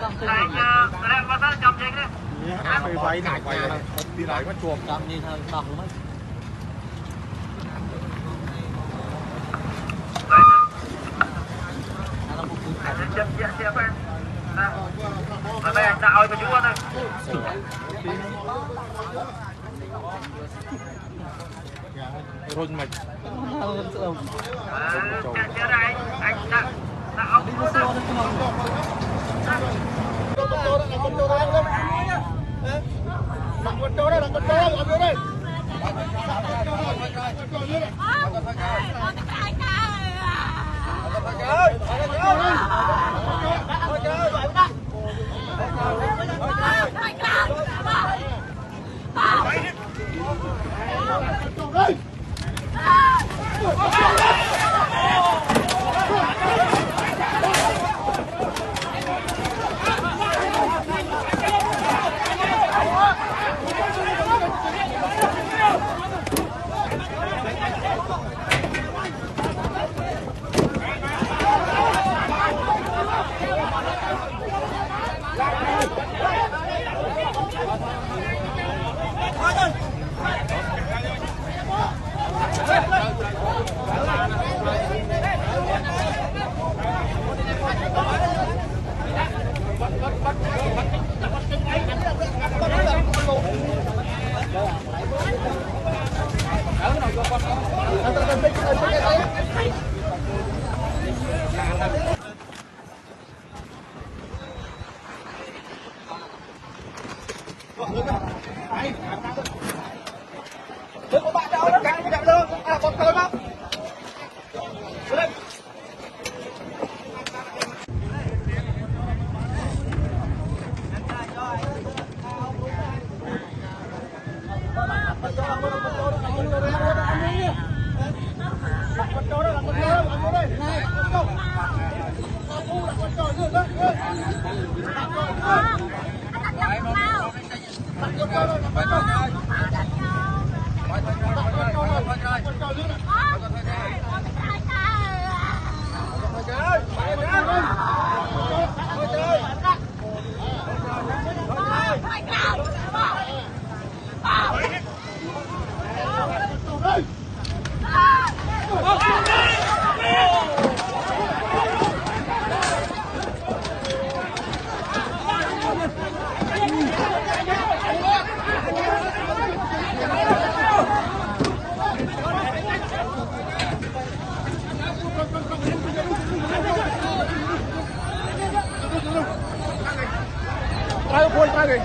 đang có rất chậm chính đấy phải vay này vay đi lại mất chuột chậm đi thôi đọc đúng không siap anh đây anh tạo cho chú thôi run mạch chưa đây anh tạo đi vô xô của bạn đâu đó cắn chậm đâu à còn tôi không Trai ơi, trai kìa.